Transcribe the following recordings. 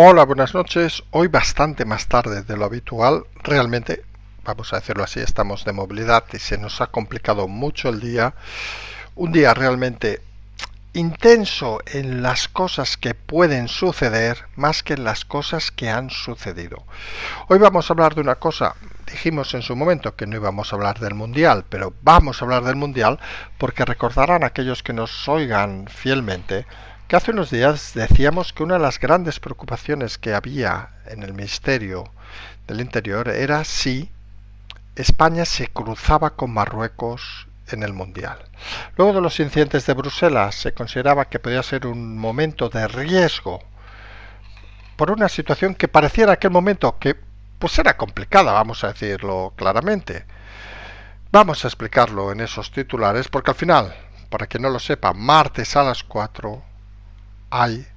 Hola, buenas noches. Hoy bastante más tarde de lo habitual. Realmente, vamos a decirlo así, estamos de movilidad y se nos ha complicado mucho el día. Un día realmente intenso en las cosas que pueden suceder más que en las cosas que han sucedido. Hoy vamos a hablar de una cosa. Dijimos en su momento que no íbamos a hablar del Mundial, pero vamos a hablar del Mundial porque recordarán aquellos que nos oigan fielmente que hace unos días decíamos que una de las grandes preocupaciones que había en el Ministerio del Interior era si España se cruzaba con Marruecos en el Mundial. Luego de los incidentes de Bruselas se consideraba que podía ser un momento de riesgo por una situación que parecía en aquel momento que pues era complicada, vamos a decirlo claramente. Vamos a explicarlo en esos titulares porque al final, para quien no lo sepa, martes a las 4 hay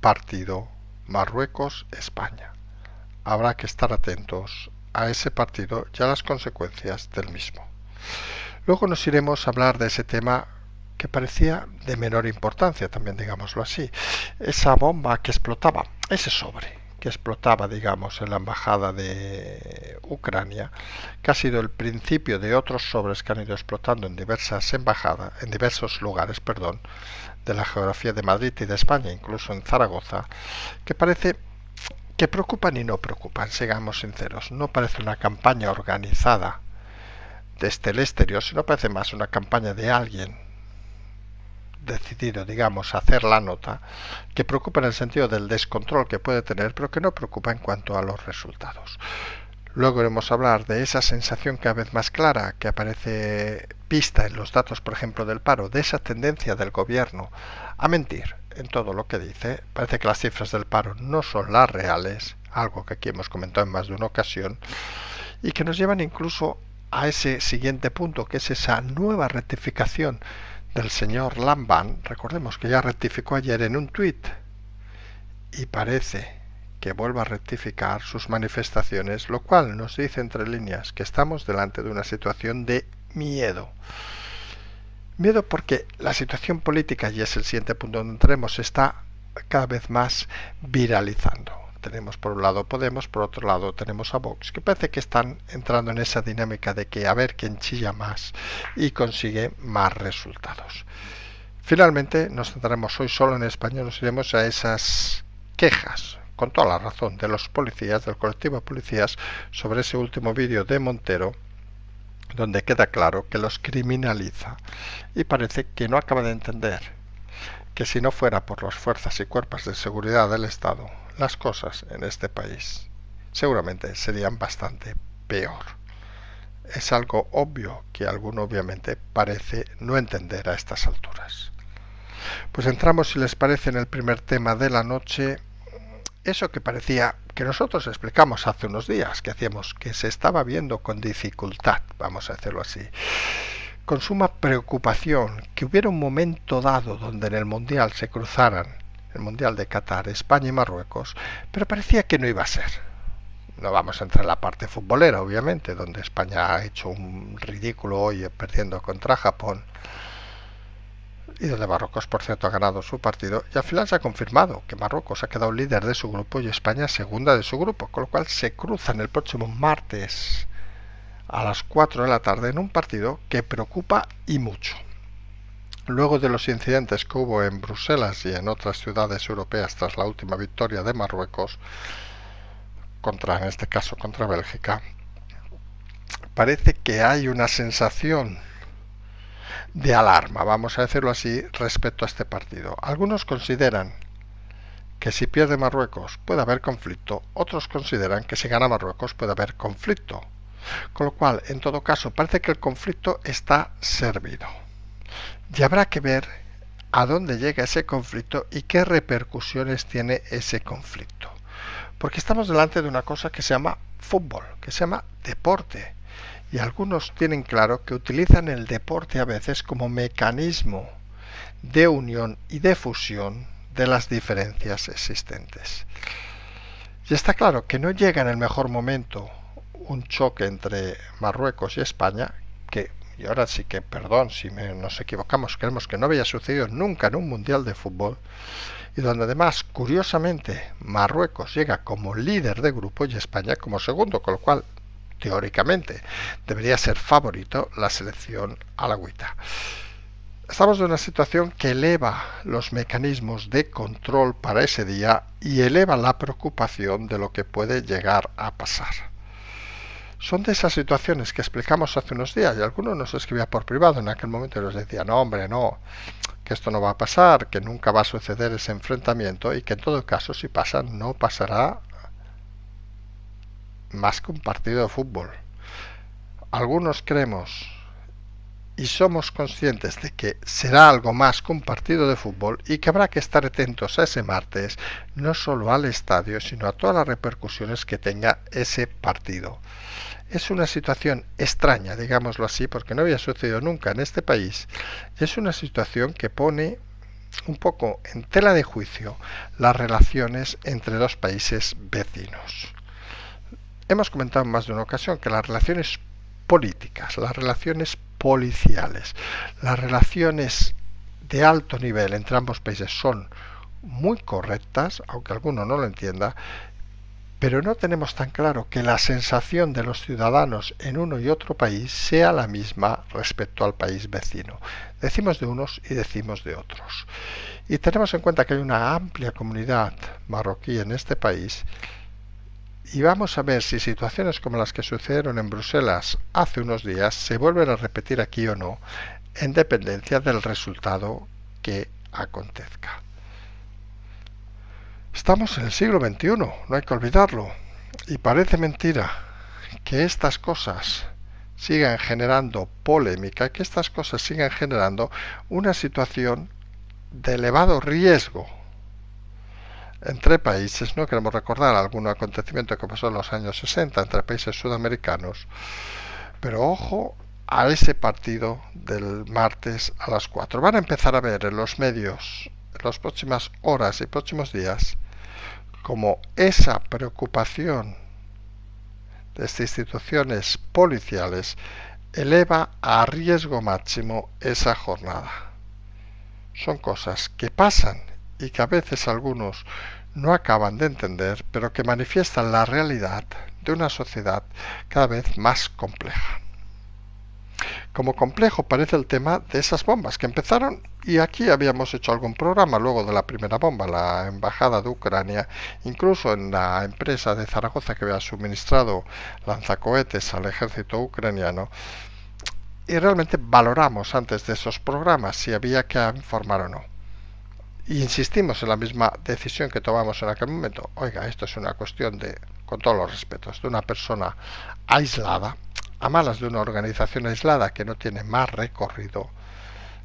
partido Marruecos-España. Habrá que estar atentos a ese partido y a las consecuencias del mismo. Luego nos iremos a hablar de ese tema que parecía de menor importancia, también digámoslo así. Esa bomba que explotaba, ese sobre que explotaba, digamos, en la embajada de Ucrania, que ha sido el principio de otros sobres que han ido explotando en diversas embajadas, en diversos lugares, perdón, de la geografía de Madrid y de España, incluso en Zaragoza, que parece que preocupan y no preocupan, seamos sinceros. No parece una campaña organizada desde el exterior, sino parece más una campaña de alguien decidido, digamos, a hacer la nota, que preocupa en el sentido del descontrol que puede tener, pero que no preocupa en cuanto a los resultados. Luego iremos a hablar de esa sensación cada vez más clara que aparece vista en los datos, por ejemplo, del paro, de esa tendencia del gobierno a mentir en todo lo que dice. Parece que las cifras del paro no son las reales, algo que aquí hemos comentado en más de una ocasión, y que nos llevan incluso a ese siguiente punto, que es esa nueva rectificación del señor Lamban. Recordemos que ya rectificó ayer en un tuit y parece que vuelva a rectificar sus manifestaciones, lo cual nos dice entre líneas que estamos delante de una situación de miedo. Miedo porque la situación política, y es el siguiente punto donde entremos, se está cada vez más viralizando. Tenemos por un lado Podemos, por otro lado tenemos a Vox, que parece que están entrando en esa dinámica de que a ver quién chilla más y consigue más resultados. Finalmente nos centraremos hoy solo en España, nos iremos a esas quejas, con toda la razón, de los policías, del colectivo de policías, sobre ese último vídeo de Montero, donde queda claro que los criminaliza y parece que no acaba de entender que si no fuera por las fuerzas y cuerpos de seguridad del Estado, las cosas en este país seguramente serían bastante peor. Es algo obvio que alguno obviamente parece no entender a estas alturas. Pues entramos, si les parece, en el primer tema de la noche. Eso que parecía que nosotros explicamos hace unos días, que hacíamos, que se estaba viendo con dificultad, vamos a hacerlo así, con suma preocupación, que hubiera un momento dado donde en el Mundial se cruzaran, el Mundial de Qatar, España y Marruecos, pero parecía que no iba a ser. No vamos a entrar en la parte futbolera, obviamente, donde España ha hecho un ridículo hoy perdiendo contra Japón, y donde Marruecos, por cierto, ha ganado su partido, y al final se ha confirmado que Marruecos ha quedado líder de su grupo y España segunda de su grupo, con lo cual se cruzan el próximo martes a las 4 de la tarde en un partido que preocupa y mucho. Luego de los incidentes que hubo en Bruselas y en otras ciudades europeas tras la última victoria de Marruecos, en este caso contra Bélgica, parece que hay una sensación de alarma, vamos a decirlo así, respecto a este partido. Algunos consideran que si pierde Marruecos puede haber conflicto, otros consideran que si gana Marruecos puede haber conflicto. Con lo cual, en todo caso, parece que el conflicto está servido. Y habrá que ver a dónde llega ese conflicto y qué repercusiones tiene ese conflicto. Porque estamos delante de una cosa que se llama fútbol, que se llama deporte. Y algunos tienen claro que utilizan el deporte a veces como mecanismo de unión y de fusión de las diferencias existentes. Y está claro que no llega en el mejor momento un choque entre Marruecos y España, que y ahora sí que, perdón si nos equivocamos, creemos que no había sucedido nunca en un mundial de fútbol, y donde además, curiosamente, Marruecos llega como líder de grupo y España como segundo, con lo cual, teóricamente, debería ser favorito la selección alauita. Estamos en una situación que eleva los mecanismos de control para ese día y eleva la preocupación de lo que puede llegar a pasar. Son de esas situaciones que explicamos hace unos días y algunos nos escribía por privado en aquel momento y nos decía, no hombre, no, que esto no va a pasar, que nunca va a suceder ese enfrentamiento y que en todo caso si pasa no pasará más que un partido de fútbol. Algunos creemos y somos conscientes de que será algo más que un partido de fútbol y que habrá que estar atentos a ese martes, no solo al estadio, sino a todas las repercusiones que tenga ese partido. Es una situación extraña, digámoslo así, porque no había sucedido nunca en este país. Es una situación que pone un poco en tela de juicio las relaciones entre dos países vecinos. Hemos comentado en más de una ocasión que las relaciones políticas, las relaciones policiales, las relaciones de alto nivel entre ambos países son muy correctas, aunque alguno no lo entienda, pero no tenemos tan claro que la sensación de los ciudadanos en uno y otro país sea la misma respecto al país vecino. Decimos de unos y decimos de otros. Y tenemos en cuenta que hay una amplia comunidad marroquí en este país y vamos a ver si situaciones como las que sucedieron en Bruselas hace unos días se vuelven a repetir aquí o no, en dependencia del resultado que acontezca. Estamos en el siglo XXI, no hay que olvidarlo, y parece mentira que estas cosas sigan generando polémica, que estas cosas sigan generando una situación de elevado riesgo entre países. No queremos recordar algún acontecimiento que pasó en los años 60 entre países sudamericanos, pero ojo a ese partido del martes a las 4. Van a empezar a ver en los medios en las próximas horas y próximos días como esa preocupación de estas instituciones policiales eleva a riesgo máximo esa jornada. Son cosas que pasan y que a veces algunos no acaban de entender, pero que manifiestan la realidad de una sociedad cada vez más compleja. Como complejo parece el tema de esas bombas que empezaron, y aquí habíamos hecho algún programa luego de la primera bomba, la embajada de Ucrania, incluso en la empresa de Zaragoza que había suministrado lanzacohetes al ejército ucraniano, y realmente valoramos antes de esos programas si había que informar o no. Y insistimos en la misma decisión que tomamos en aquel momento. Oiga, esto es una cuestión de, con todos los respetos, de una persona aislada, a malas de una organización aislada que no tiene más recorrido,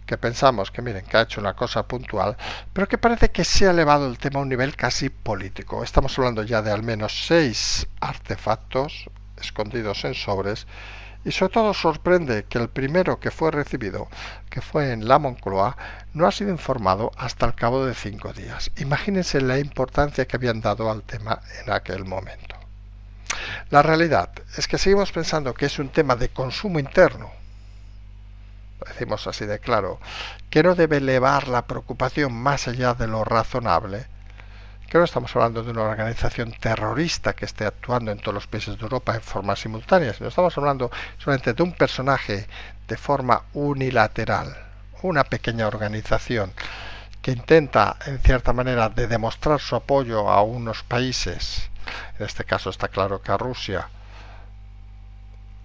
que pensamos que miren, que ha hecho una cosa puntual, pero que parece que se ha elevado el tema a un nivel casi político. Estamos hablando ya de al menos 6 artefactos escondidos en sobres, y sobre todo sorprende que el primero que fue recibido, que fue en la Moncloa, no ha sido informado hasta el cabo de 5 días. Imagínense la importancia que habían dado al tema en aquel momento. La realidad es que seguimos pensando que es un tema de consumo interno, lo decimos así de claro, que no debe elevar la preocupación más allá de lo razonable, que no estamos hablando de una organización terrorista que esté actuando en todos los países de Europa en forma simultánea, sino estamos hablando solamente de un personaje de forma unilateral, una pequeña organización que intenta en cierta manera de demostrar su apoyo a unos países, en este caso está claro que a Rusia,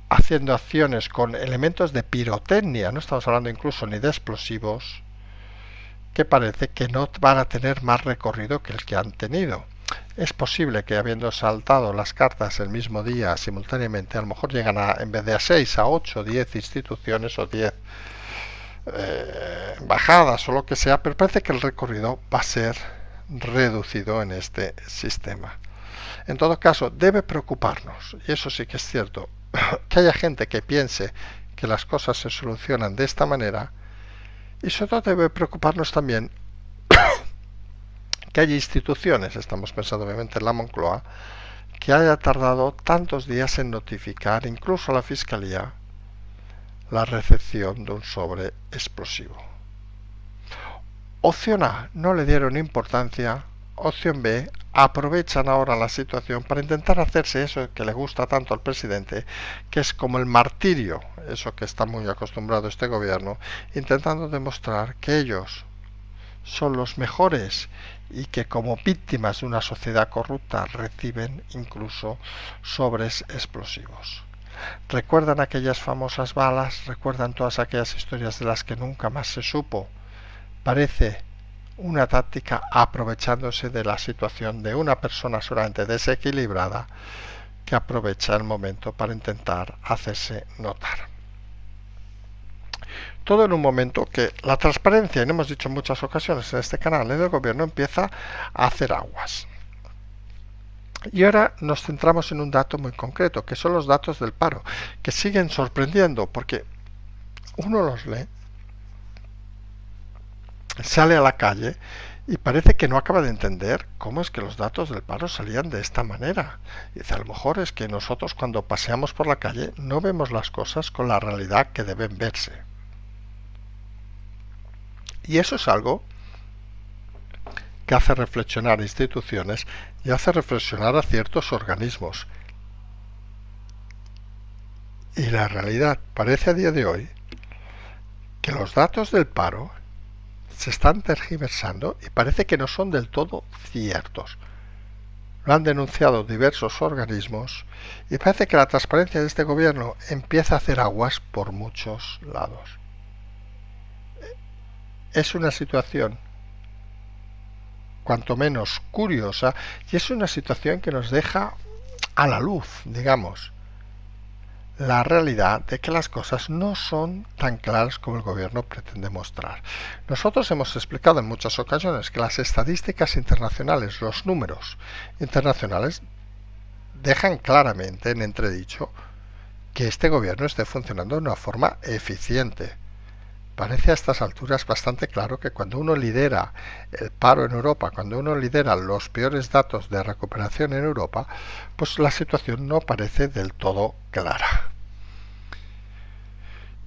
haciendo acciones con elementos de pirotecnia, no estamos hablando incluso ni de explosivos, que parece que no van a tener más recorrido que el que han tenido. Es posible que habiendo saltado las cartas el mismo día simultáneamente, a lo mejor llegan a, en vez de a 6, a 8, 10 instituciones o 10 embajadas o lo que sea, pero parece que el recorrido va a ser reducido en este sistema. En todo caso, debe preocuparnos, y eso sí que es cierto, que haya gente que piense que las cosas se solucionan de esta manera, y sobre todo debe preocuparnos también que haya instituciones, estamos pensando obviamente en la Moncloa, que haya tardado tantos días en notificar incluso a la Fiscalía la recepción de un sobre explosivo. Opción A, no le dieron importancia. Opción B, aprovechan ahora la situación para intentar hacerse eso que le gusta tanto al presidente, que es como el martirio, eso que está muy acostumbrado este gobierno, intentando demostrar que ellos son los mejores y que como víctimas de una sociedad corrupta reciben incluso sobres explosivos. ¿Recuerdan aquellas famosas balas? ¿Recuerdan todas aquellas historias de las que nunca más se supo? Parece una táctica aprovechándose de la situación de una persona solamente desequilibrada que aprovecha el momento para intentar hacerse notar. Todo en un momento que la transparencia, y lo hemos dicho en muchas ocasiones en este canal, en el gobierno empieza a hacer aguas. Y ahora nos centramos en un dato muy concreto, que son los datos del paro, que siguen sorprendiendo porque uno los lee, sale a la calle y parece que no acaba de entender cómo es que los datos del paro salían de esta manera. Y dice, a lo mejor es que nosotros cuando paseamos por la calle no vemos las cosas con la realidad que deben verse. Y eso es algo que hace reflexionar a instituciones y hace reflexionar a ciertos organismos. Y la realidad parece a día de hoy que los datos del paro se están tergiversando y parece que no son del todo ciertos. Lo han denunciado diversos organismos y parece que la transparencia de este gobierno empieza a hacer aguas por muchos lados. Es una situación cuanto menos curiosa y es una situación que nos deja a la luz, digamos, la realidad de que las cosas no son tan claras como el gobierno pretende mostrar. Nosotros hemos explicado en muchas ocasiones que las estadísticas internacionales, los números internacionales, dejan claramente en entredicho que este gobierno esté funcionando de una forma eficiente. Parece a estas alturas bastante claro que cuando uno lidera el paro en Europa, cuando uno lidera los peores datos de recuperación en Europa, pues la situación no parece del todo clara.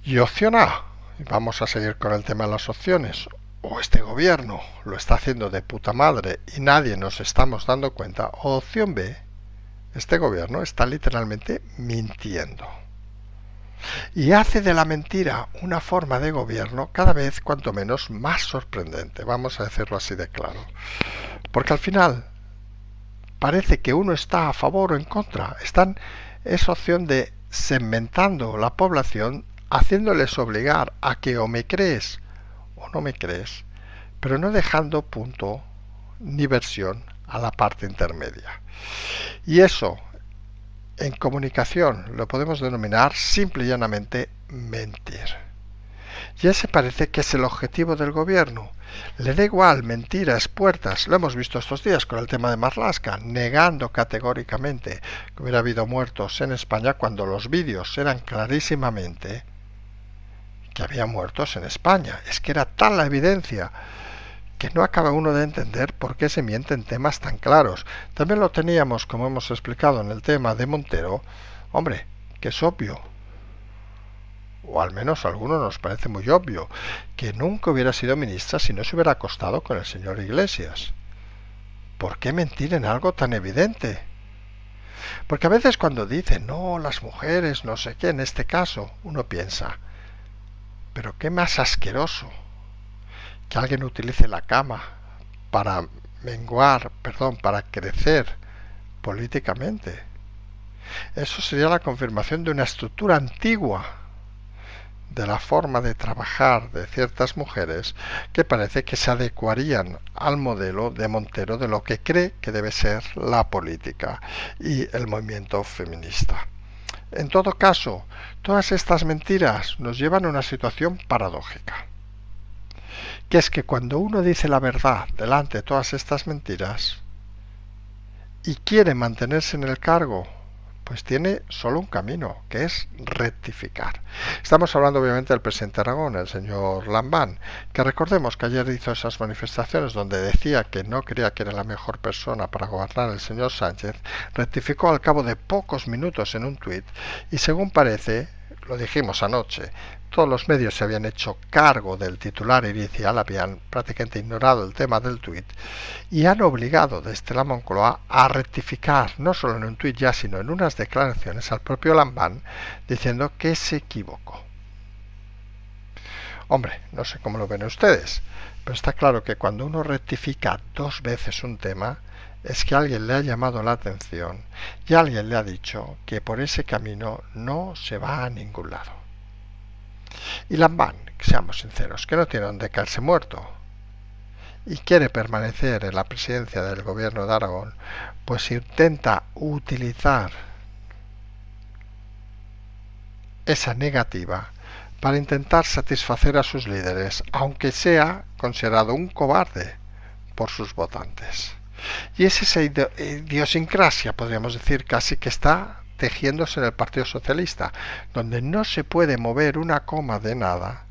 Y opción A, vamos a seguir con el tema de las opciones, o este gobierno lo está haciendo de puta madre y nadie nos estamos dando cuenta, o opción B, este gobierno está literalmente mintiendo. Y hace de la mentira una forma de gobierno cada vez cuanto menos más sorprendente, vamos a decirlo así de claro. Porque al final parece que uno está a favor o en contra. Están esa opción de segmentando la población, haciéndoles obligar a que o me crees o no me crees, pero no dejando punto ni versión a la parte intermedia. Y eso en comunicación lo podemos denominar simple y llanamente mentir. Y ese parece que es el objetivo del gobierno. Le da igual mentiras, puertas. Lo hemos visto estos días con el tema de Marlaska, negando categóricamente que hubiera habido muertos en España cuando los vídeos eran clarísimamente que había muertos en España. Es que era tal la evidencia que no acaba uno de entender por qué se mienten temas tan claros. También lo teníamos, como hemos explicado en el tema de Montero, hombre, que es obvio, o al menos a algunos nos parece muy obvio, que nunca hubiera sido ministra si no se hubiera acostado con el señor Iglesias. ¿Por qué mentir en algo tan evidente? Porque a veces cuando dicen, no, las mujeres, no sé qué, en este caso, uno piensa, pero qué más asqueroso que alguien utilice la cama para para crecer políticamente. Eso sería la confirmación de una estructura antigua de la forma de trabajar de ciertas mujeres que parece que se adecuarían al modelo de Montero de lo que cree que debe ser la política y el movimiento feminista. En todo caso, todas estas mentiras nos llevan a una situación paradójica, que es que cuando uno dice la verdad delante de todas estas mentiras y quiere mantenerse en el cargo, pues tiene solo un camino, que es rectificar. Estamos hablando obviamente del presidente de Aragón, el señor Lambán, que recordemos que ayer hizo esas manifestaciones donde decía que no creía que era la mejor persona para gobernar el señor Sánchez, rectificó al cabo de pocos minutos en un tuit y según parece lo dijimos anoche, todos los medios se habían hecho cargo del titular inicial, habían prácticamente ignorado el tema del tuit y han obligado desde la Moncloa a rectificar, no solo en un tuit ya, sino en unas declaraciones al propio Lambán diciendo que se equivocó. Hombre, no sé cómo lo ven ustedes, pero está claro que cuando uno rectifica 2 veces un tema, es que alguien le ha llamado la atención y alguien le ha dicho que por ese camino no se va a ningún lado. Y Lambán, seamos sinceros, que no tiene donde caerse muerto y quiere permanecer en la presidencia del gobierno de Aragón, pues intenta utilizar esa negativa para intentar satisfacer a sus líderes, aunque sea considerado un cobarde por sus votantes. Y es esa idiosincrasia, podríamos decir, casi que está tejiéndose en el Partido Socialista, donde no se puede mover una coma de nada,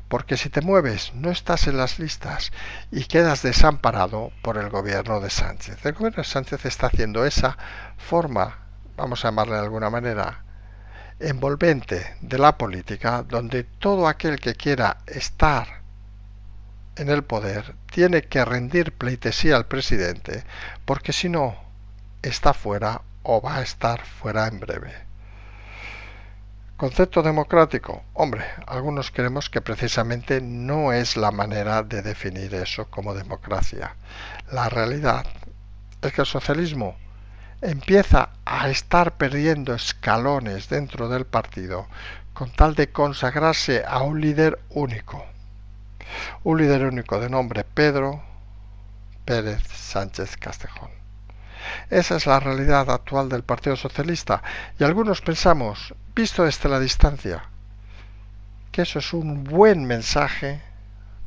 porque si te mueves no estás en las listas y quedas desamparado por el gobierno de Sánchez. El gobierno de Sánchez está haciendo esa forma, vamos a llamarle de alguna manera, envolvente de la política, donde todo aquel que quiera estar en el poder tiene que rendir pleitesía al presidente, porque si no, está fuera o va a estar fuera en breve. Concepto democrático. Hombre, algunos creemos que precisamente no es la manera de definir eso como democracia. La realidad es que el socialismo empieza a estar perdiendo escalones dentro del partido con tal de consagrarse a un líder único. Un líder único de nombre Pedro Pérez Sánchez Castejón. Esa es la realidad actual del Partido Socialista y algunos pensamos, visto desde la distancia, que eso es un buen mensaje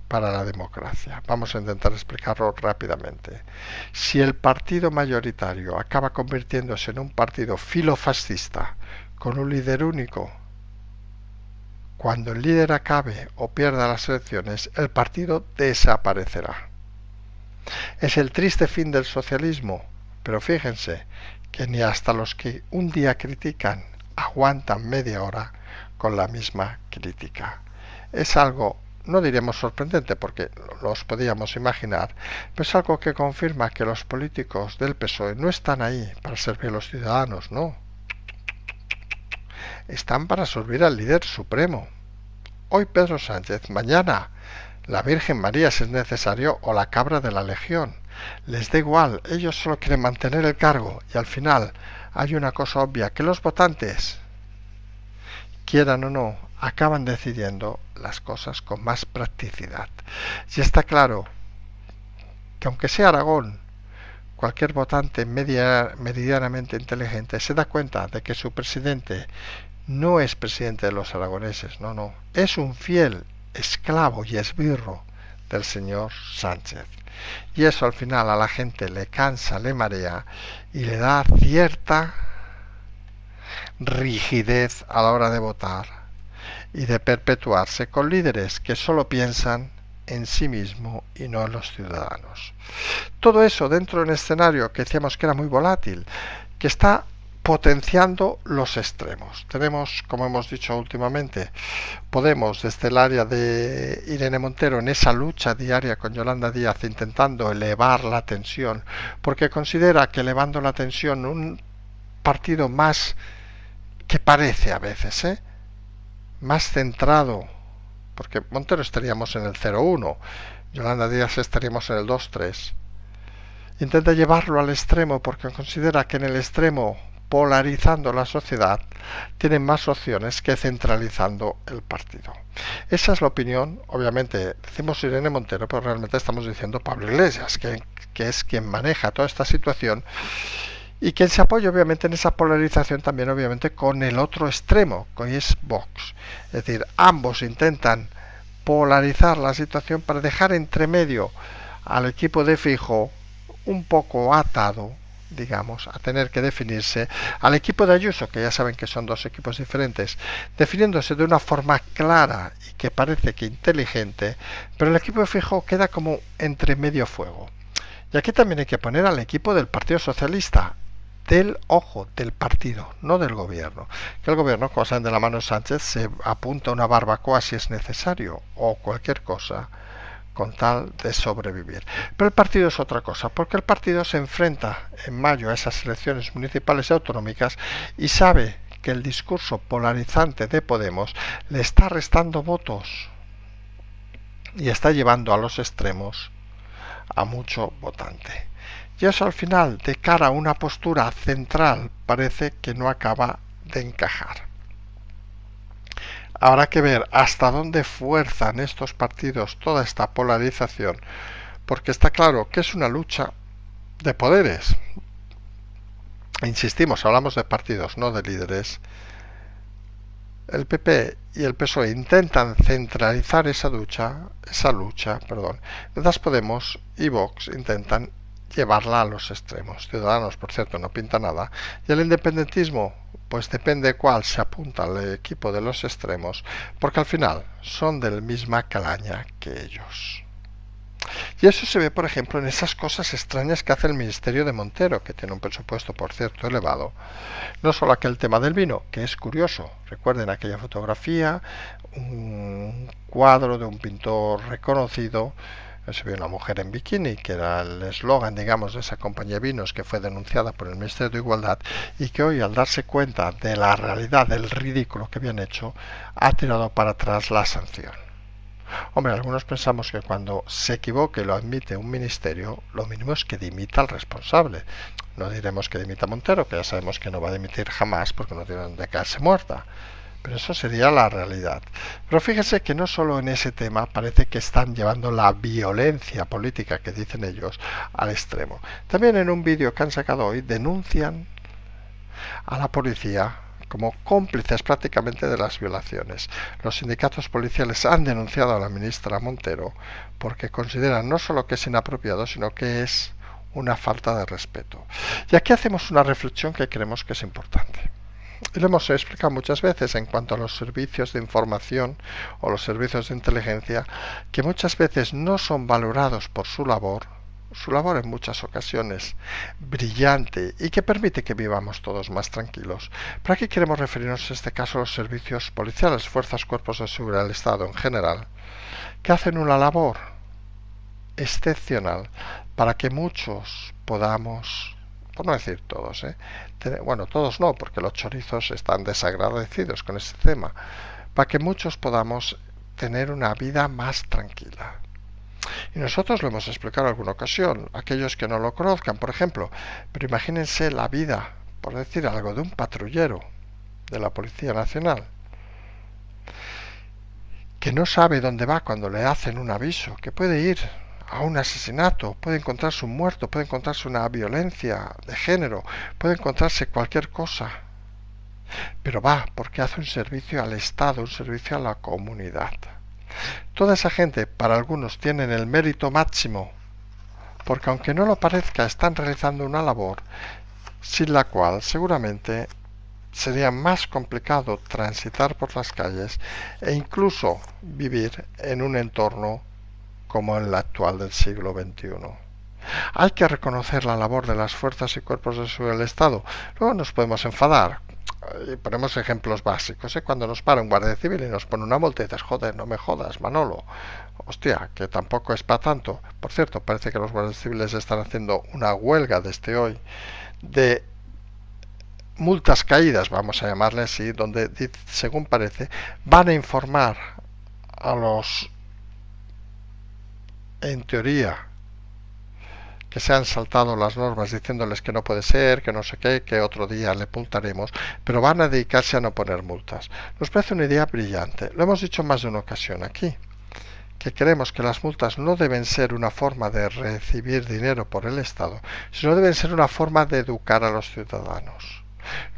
para la democracia. Vamos a intentar explicarlo rápidamente. Si el partido mayoritario acaba convirtiéndose en un partido filofascista con un líder único, cuando el líder acabe o pierda las elecciones, el partido desaparecerá. Es el triste fin del socialismo, pero fíjense que ni hasta los que un día critican aguantan media hora con la misma crítica. Es algo, no diremos sorprendente porque los podíamos imaginar, pero es algo que confirma que los políticos del PSOE no están ahí para servir a los ciudadanos, no. Están para servir al líder supremo. Hoy Pedro Sánchez, mañana la Virgen María si es necesario o la cabra de la Legión. Les da igual, ellos solo quieren mantener el cargo y al final hay una cosa obvia, que los votantes, quieran o no, acaban decidiendo las cosas con más practicidad. Y está claro que aunque sea Aragón, cualquier votante meridianamente inteligente se da cuenta de que su presidente no es presidente de los aragoneses, no, es un fiel esclavo y esbirro del señor Sánchez. Y eso al final a la gente le cansa, le marea y le da cierta rigidez a la hora de votar y de perpetuarse con líderes que solo piensan en sí mismo y no en los ciudadanos. Todo eso dentro de un escenario que decíamos que era muy volátil, que está potenciando los extremos. Tenemos, como hemos dicho últimamente, Podemos desde el área de Irene Montero en esa lucha diaria con Yolanda Díaz intentando elevar la tensión, porque considera que elevando la tensión un partido más que parece a veces, más centrado, porque Montero estaríamos en el 0-1, Yolanda Díaz estaríamos en el 2-3. Intenta llevarlo al extremo porque considera que en el extremo, polarizando la sociedad, tienen más opciones que centralizando el partido. Esa es la opinión, obviamente decimos Irene Montero, pero realmente estamos diciendo Pablo Iglesias, que es quien maneja toda esta situación y quien se apoya obviamente en esa polarización también obviamente con el otro extremo, que es Vox. Es decir, ambos intentan polarizar la situación para dejar entre medio al equipo de Feijóo un poco atado, digamos, a tener que definirse, al equipo de Ayuso, que ya saben que son dos equipos diferentes, definiéndose de una forma clara y que parece que inteligente, pero el equipo de Feijóo queda como entre medio fuego. Y aquí también hay que poner al equipo del Partido Socialista, del partido, no del gobierno. Que el gobierno, como saben de la mano Sánchez, se apunta a una barbacoa si es necesario, o cualquier cosa, con tal de sobrevivir. Pero el partido es otra cosa, porque el partido se enfrenta en mayo a esas elecciones municipales y autonómicas y sabe que el discurso polarizante de Podemos le está restando votos y está llevando a los extremos a mucho votante. Y eso al final, de cara a una postura central, parece que no acaba de encajar. Habrá que ver hasta dónde fuerzan estos partidos toda esta polarización, porque está claro que es una lucha de poderes. Insistimos, hablamos de partidos, no de líderes. El PP y el PSOE intentan centralizar esa lucha, mientras Podemos y Vox intentan llevarla a los extremos. Ciudadanos, por cierto, no pinta nada. Y el independentismo, pues depende cuál se apunta al equipo de los extremos, porque al final son de la misma calaña que ellos. Y eso se ve, por ejemplo, en esas cosas extrañas que hace el Ministerio de Montero, que tiene un presupuesto, por cierto, elevado. No solo aquel tema del vino, que es curioso. Recuerden aquella fotografía, un cuadro de un pintor reconocido. Se ve una mujer en bikini, que era el eslogan, digamos, de esa compañía de vinos que fue denunciada por el Ministerio de Igualdad y que hoy, al darse cuenta de la realidad, del ridículo que habían hecho, ha tirado para atrás la sanción. Hombre, algunos pensamos que cuando se equivoque y lo admite un ministerio, lo mínimo es que dimita al responsable. No diremos que dimita Montero, que ya sabemos que no va a dimitir jamás porque no tiene donde caerse muerta. Pero eso sería la realidad. Pero fíjese que no solo en ese tema parece que están llevando la violencia política que dicen ellos al extremo. También en un vídeo que han sacado hoy denuncian a la policía como cómplices prácticamente de las violaciones. Los sindicatos policiales han denunciado a la ministra Montero porque consideran no solo que es inapropiado, sino que es una falta de respeto. Y aquí hacemos una reflexión que creemos que es importante. Y lo hemos explicado muchas veces en cuanto a los servicios de información o los servicios de inteligencia, que muchas veces no son valorados por su labor en muchas ocasiones brillante y que permite que vivamos todos más tranquilos. Pero aquí queremos referirnos en este caso a los servicios policiales, fuerzas, cuerpos de seguridad del Estado en general, que hacen una labor excepcional para que muchos podamos, por no decir todos, bueno, todos no, porque los chorizos están desagradecidos con ese tema, para que muchos podamos tener una vida más tranquila. Y nosotros lo hemos explicado en alguna ocasión, aquellos que no lo conozcan, por ejemplo, pero imagínense la vida, por decir algo, de un patrullero de la Policía Nacional, que no sabe dónde va cuando le hacen un aviso, que puede ir a un asesinato, puede encontrarse un muerto, puede encontrarse una violencia de género, puede encontrarse cualquier cosa, pero va porque hace un servicio al Estado, un servicio a la comunidad. Toda esa gente, para algunos, tienen el mérito máximo, porque aunque no lo parezca, están realizando una labor sin la cual seguramente sería más complicado transitar por las calles e incluso vivir en un entorno como el actual del siglo XXI. Hay que reconocer la labor de las fuerzas y cuerpos de seguridad del Estado. Luego nos podemos enfadar. Y ponemos ejemplos básicos, cuando nos para un guardia civil y nos pone una multa y dices, joder, no me jodas, Manolo, hostia, que tampoco es para tanto. Por cierto, parece que los guardias civiles están haciendo una huelga desde hoy de multas caídas, vamos a llamarle así, donde, según parece, van a informar a los, en teoría, que se han saltado las normas diciéndoles que no puede ser, que no sé qué, que otro día le multaremos, pero van a dedicarse a no poner multas. Nos parece una idea brillante. Lo hemos dicho más de una ocasión aquí, que creemos que las multas no deben ser una forma de recibir dinero por el Estado, sino deben ser una forma de educar a los ciudadanos.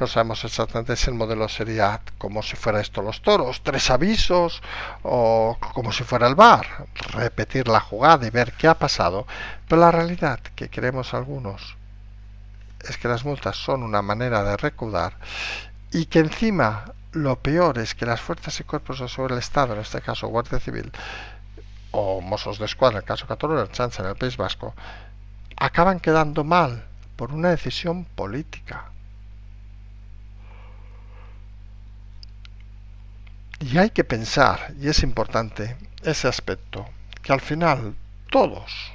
No sabemos exactamente si el modelo sería como si fuera esto los toros, 3 avisos, o como si fuera el VAR, repetir la jugada y ver qué ha pasado. Pero la realidad que creemos algunos es que las multas son una manera de recaudar y que encima lo peor es que las fuerzas y cuerpos de seguridad del Estado, en este caso Guardia Civil o Mossos de Escuadra, en el caso Cataluña, Ertzaintza en el País Vasco, acaban quedando mal por una decisión política. Y hay que pensar, y es importante ese aspecto, que al final todos,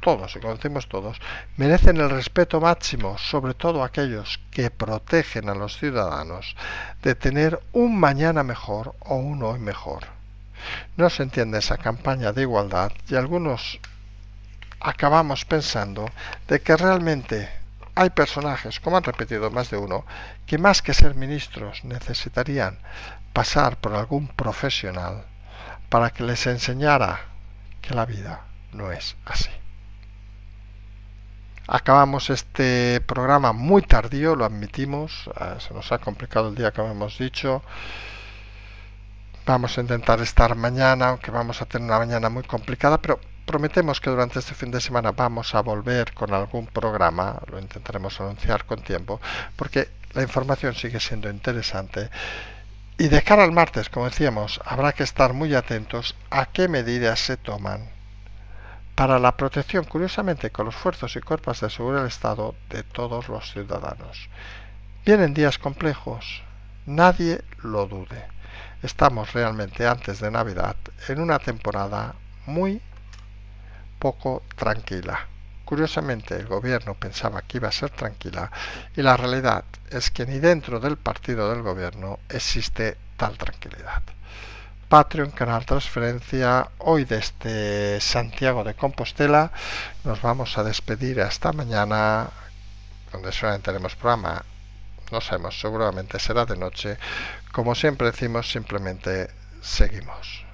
y como decimos todos, merecen el respeto máximo, sobre todo aquellos que protegen a los ciudadanos de tener un mañana mejor o un hoy mejor. No se entiende esa campaña de igualdad y algunos acabamos pensando de que realmente hay personajes, como han repetido más de uno, que más que ser ministros necesitarían pasar por algún profesional para que les enseñara que la vida no es así. Acabamos este programa muy tardío, lo admitimos, se nos ha complicado el día, como hemos dicho. Vamos a intentar estar mañana, aunque vamos a tener una mañana muy complicada, pero prometemos que durante este fin de semana vamos a volver con algún programa, lo intentaremos anunciar con tiempo, porque la información sigue siendo interesante. Y de cara al martes, como decíamos, habrá que estar muy atentos a qué medidas se toman para la protección, curiosamente, con los esfuerzos y cuerpos de seguridad del Estado de todos los ciudadanos. Vienen días complejos, nadie lo dude. Estamos realmente antes de Navidad en una temporada muy poco tranquila. Curiosamente, el gobierno pensaba que iba a ser tranquila y la realidad es que ni dentro del partido del gobierno existe tal tranquilidad. Patreon, canal Transferencia, hoy desde Santiago de Compostela. Nos vamos a despedir hasta mañana, donde solamente tenemos programa. No sabemos, seguramente será de noche. Como siempre decimos, simplemente seguimos.